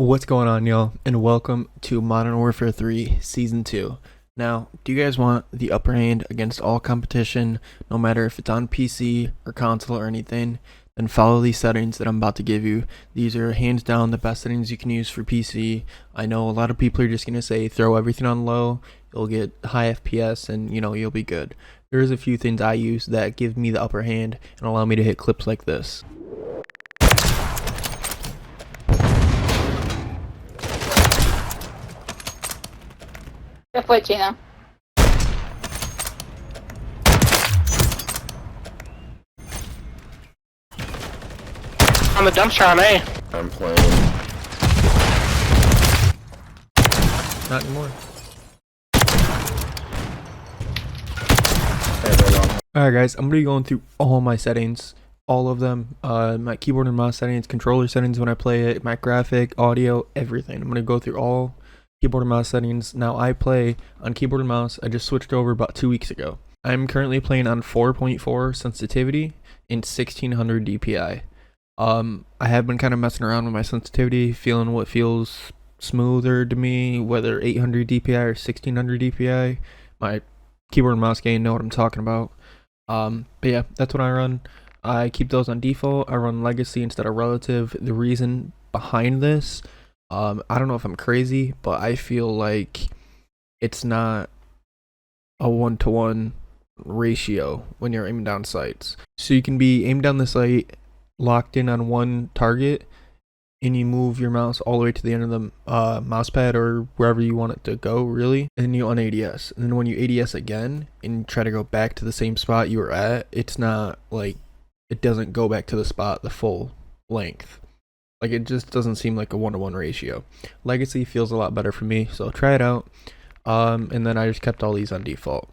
What's going on, y'all, and welcome to Modern Warfare 3 Season 2. Now, do you guys want the upper hand against all competition, no matter if it's on PC or console or anything? Then follow these settings that I'm about to give you. These are hands down the best settings you can use for PC. I know a lot of people are just going to say throw everything on low, you'll get high FPS, and you'll be good. There's a few things I use that give me the upper hand and allow me to hit clips like this. Se fue China. On the dumpster on A. I'm playing. Not anymore. Alright guys, I'm going to be going through all my settings, all of them, my keyboard and mouse settings, controller settings when I play it, my graphic, audio, everything. I'm going to go through all keyboard and mouse settings. Now I play on keyboard and mouse. I just switched over about 2 weeks ago. I'm currently playing on 4.4 sensitivity and 1600 DPI. I have been kind of messing around with my sensitivity, feeling what feels smoother to me, whether 800 DPI or 1600 DPI. My keyboard and mouse game know what I'm talking about. But yeah, that's what I run. I keep those on default. I run legacy instead of relative. The reason behind this, I don't know if I'm crazy, but I feel like it's not a 1-to-1 ratio when you're aiming down sights. So you can be aimed down the sight, locked in on one target, and you move your mouse all the way to the end of the mouse pad or wherever you want it to go, really, and then you on ADS. And then when you ADS again and try to go back to the same spot you were at, it's not like, it doesn't go back to the spot the full length. Like, it just doesn't seem like a 1-to-1 ratio. Legacy feels a lot better for me, so try it out. And then I just kept all these on default.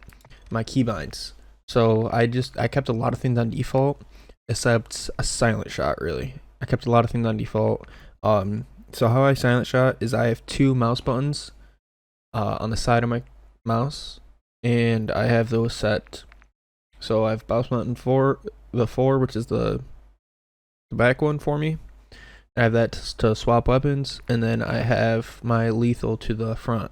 My keybinds. So I kept a lot of things on default, except a silent shot, really. I kept a lot of things on default. So how I silent shot is I have 2 mouse buttons on the side of my mouse, and I have those set. So I have mouse button 4, which is the back one for me. I have that to swap weapons, and then I have my lethal to the front.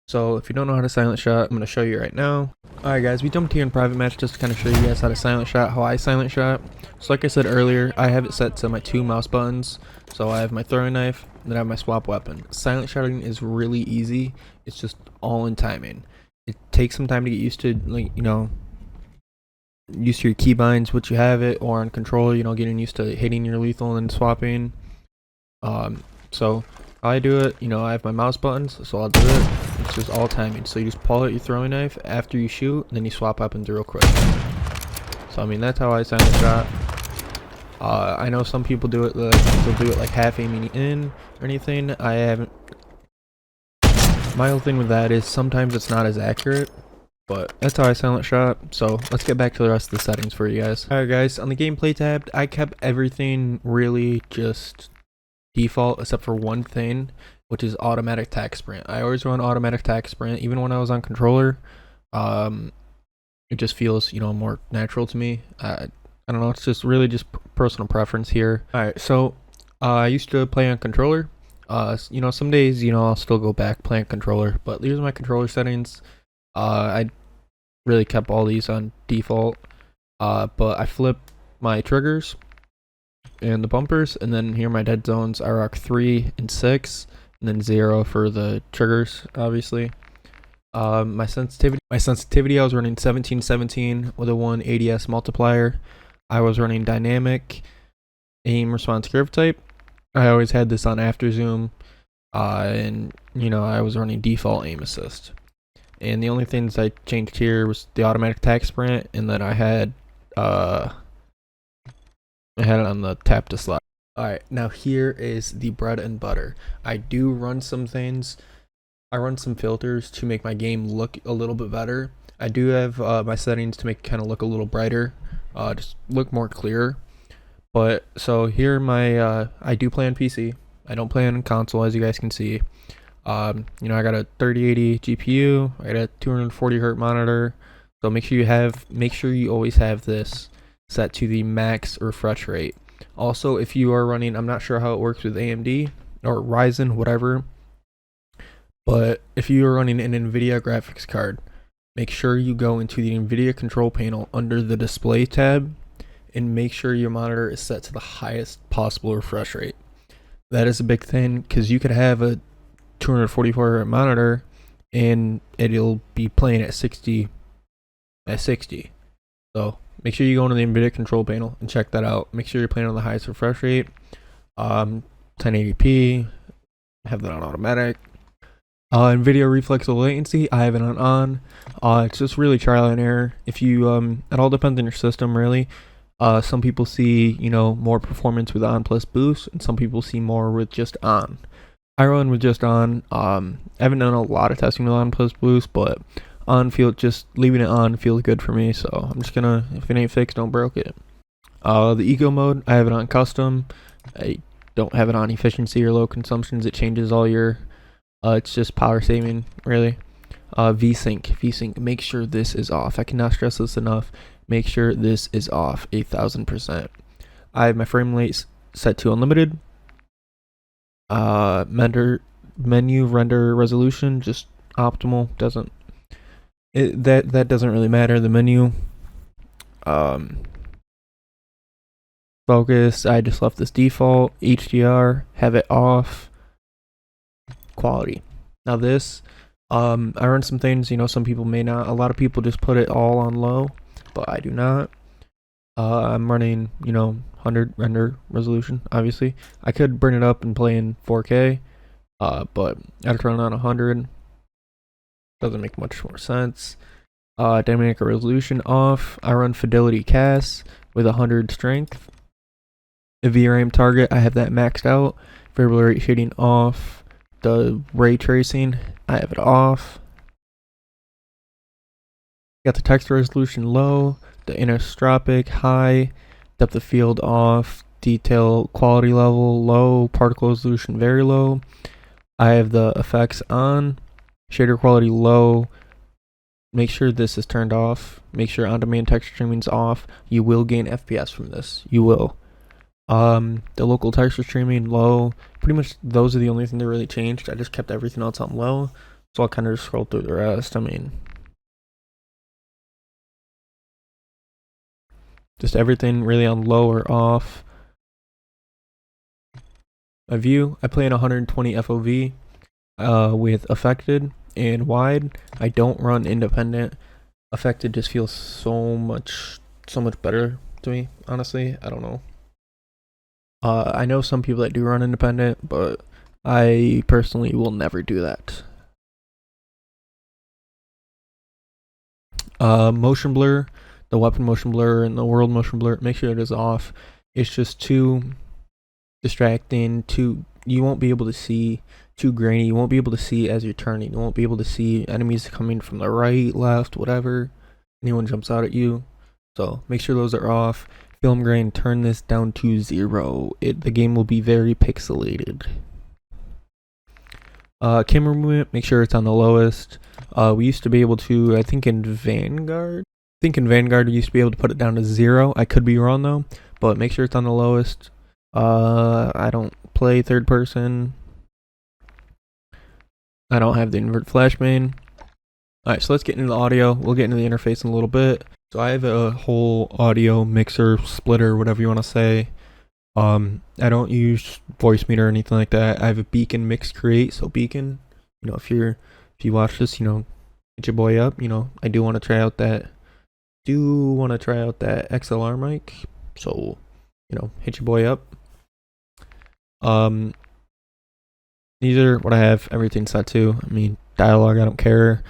So if you don't know how to silent shot, I'm going to show you right now. Alright guys, we jumped here in private match just to kind of show you guys how to silent shot, how I silent shot. So like I said earlier, I have it set to my 2 mouse buttons. So I have my throwing knife, then I have my swap weapon. Silent shotting is really easy. It's just all in timing. It takes some time to get used to, like, used to your keybinds, which you have it, or on controller, getting used to hitting your lethal and swapping. So I do it, I have my mouse buttons, so I'll do it. It's just all timing. So you just pull out your throwing knife after you shoot, and then you swap weapons real quick. So I mean, that's how I silent shot. I know some people do it, they'll do it like half aiming in or anything. I haven't. My whole thing with that is sometimes it's not as accurate, but that's how I silent shot. So let's get back to the rest of the settings for you guys. Alright guys, on the gameplay tab, I kept everything really just default except for one thing, which is automatic tac sprint. I always run automatic tac sprint, even when I was on controller. It just feels, more natural to me. I don't know, it's just really just personal preference here. Alright, so I used to play on controller. Some days, I'll still go back playing controller, but these are my controller settings. I really kept all these on default, but I flip my triggers and the bumpers, and then here are my dead zones. I rock 3 and 6, and then 0 for the triggers, obviously. My sensitivity, I was running 1717 with a 1 ADS multiplier. I was running dynamic aim response curve type. I always had this on after zoom, and I was running default aim assist. And the only things I changed here was the automatic tac sprint, and then I had it on the tap to slide. Alright, now here is the bread and butter. I do run some things. I run some filters to make my game look a little bit better. I do have my settings to make it kind of look a little brighter, just look more clear. But so here my I do play on PC. I don't play on console, as you guys can see. I got a 3080 GPU. I got a 240 Hz monitor. So make sure you always have this set to the max refresh rate. Also, if you are running, I'm not sure how it works with AMD. or Ryzen, whatever. But if you are running an NVIDIA graphics card, make sure you go into the NVIDIA control panel under the display tab and make sure your monitor is set to the highest possible refresh rate. That is a big thing because you could have a 244 hertz monitor and it'll be playing at 60. So make sure you go into the NVIDIA control panel and check that out. Make sure you're playing on the highest refresh rate. 1080p, have that on automatic. NVIDIA reflex low latency, I have it on. It's just really trial and error. If you it all depends on your system really. Some people see more performance with on plus boost, and some people see more with just on. I run with just on. I haven't done a lot of testing with on plus boost, but on just leaving it on feels good for me. So I'm just gonna, if it ain't fixed, don't broke it. The eco mode, I have it on custom. I don't have it on efficiency or low consumptions. It changes all your. It's just power saving really. VSync, make sure this is off. I cannot stress this enough. Make sure this is off 1000%. I have my frame rate set to unlimited. Menu render resolution just optimal. That doesn't really matter. The menu focus, I just left this default. HDR, have it off. Quality. Now this, I run some things, some people may not. A lot of people just put it all on low, but I do not. I'm running, 100 render resolution, obviously. I could bring it up and play in 4K, but I'd turn on 100. Doesn't make much more sense. Dynamic resolution off. I run fidelity cast with 100 strength. The VRAM target, I have that maxed out. Variable rate shading off. The ray tracing, I have it off. Got the text resolution low, the anisotropic high, depth of field off, detail quality level low, particle resolution very low. I have the effects on, shader quality low. Make sure this is turned off. Make sure on-demand text streaming is off. You will gain FPS from this. You will. The local texture streaming low. Pretty much those are the only thing that really changed. I just kept everything else on low, so I'll kind of just scroll through the rest. Just everything really on low or off. My view, I play in 120 FOV with affected and wide. I don't run independent. Affected just feels so much better to me, honestly. I don't know. I know some people that do run independent, but I personally will never do that. Motion blur, the weapon motion blur and the world motion blur, make sure it is off. It's just too distracting, you won't be able to see, too grainy. You won't be able to see as you're turning. You won't be able to see enemies coming from the right, left, whatever. Anyone jumps out at you. So make sure those are off. Film grain, turn this down to 0. The game will be very pixelated. Camera movement, make sure it's on the lowest. We used to be able to, I think in Vanguard we used to be able to put it down to 0. I could be wrong though, but make sure it's on the lowest. I don't play third person. I don't have the invert flashbang. Alright, so let's get into the audio. We'll get into the interface in a little bit. So I have a whole audio mixer, splitter, whatever you want to say. I don't use voice meter or anything like that. I have a Beacon Mix Create. So Beacon, if you watch this, hit your boy up. I do want to try out that XLR mic. So, hit your boy up. These are what I have everything set to. Dialogue, I don't care.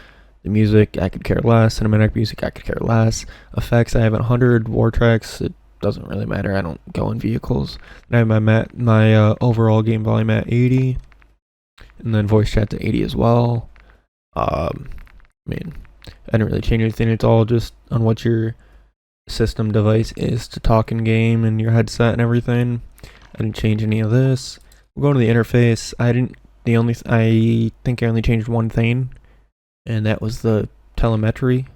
The music, I could care less. Cinematic music, I could care less. Effects, I have 100. War tracks, it doesn't really matter. I don't go in vehicles. And I have my overall game volume at 80, and then voice chat to 80 as well. I didn't really change anything. It's all just on what your system device is to talk in game and your headset and everything. I didn't change any of this. We'll go to the interface. I think I only changed one thing, and that was the telemetry.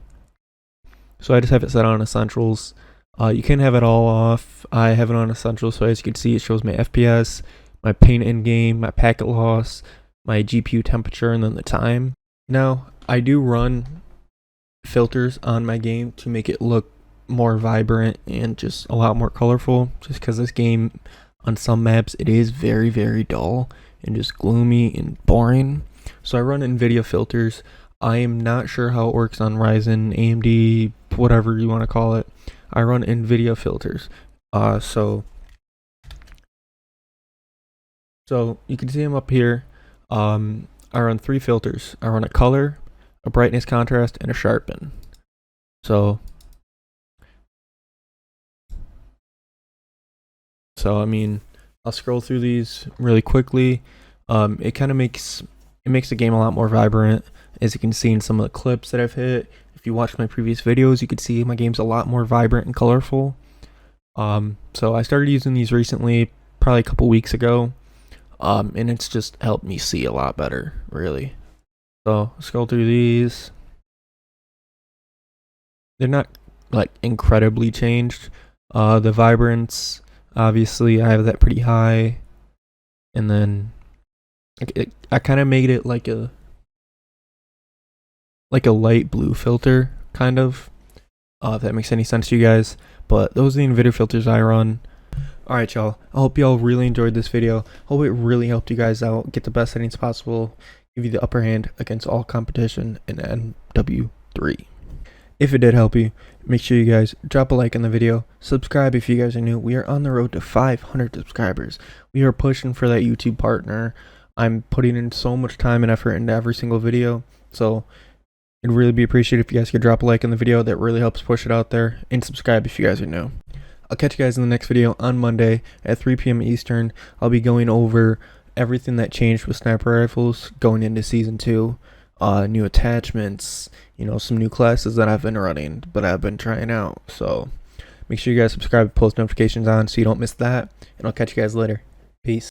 So I just have it set on essentials. You can have it all off. I have it on essentials, so as you can see, it shows my FPS, my paint in game, my packet loss, my GPU temperature, and then the time. Now, I do run filters on my game to make it look more vibrant and just a lot more colorful, just because this game on some maps it is very, very dull and just gloomy and boring. So I run NVIDIA filters. I am not sure how it works on Ryzen, AMD, whatever you want to call it. I run NVIDIA filters. So you can see them up here. I run 3 filters. I run a color, a brightness contrast, and a sharpen. So I mean, I'll scroll through these really quickly. It kind of makes the game a lot more vibrant, as you can see in some of the clips that I've hit. If you watched my previous videos, you could see my game's a lot more vibrant and colorful. So I started using these recently, probably a couple weeks ago, and it's just helped me see a lot better, really. So scroll through these. They're not like incredibly changed. The vibrance, obviously, I have that pretty high, and then I kind of made it like a light blue filter, kind of. If that makes any sense to you guys. But those are the NVIDIA filters I run. Alright, y'all. I hope y'all really enjoyed this video. Hope it really helped you guys out, get the best settings possible, give you the upper hand against all competition in MW3. If it did help you, make sure you guys drop a like on the video, subscribe if you guys are new. We are on the road to 500 subscribers. We are pushing for that YouTube partner. I'm putting in so much time and effort into every single video, so it'd really be appreciated if you guys could drop a like on the video. That really helps push it out there, and subscribe if you guys are new. I'll catch you guys in the next video on Monday at 3 p.m. Eastern. I'll be going over everything that changed with sniper rifles going into Season 2. New attachments, some new classes that I've been running, but I've been trying out. So make sure you guys subscribe, post notifications on so you don't miss that. And I'll catch you guys later. Peace.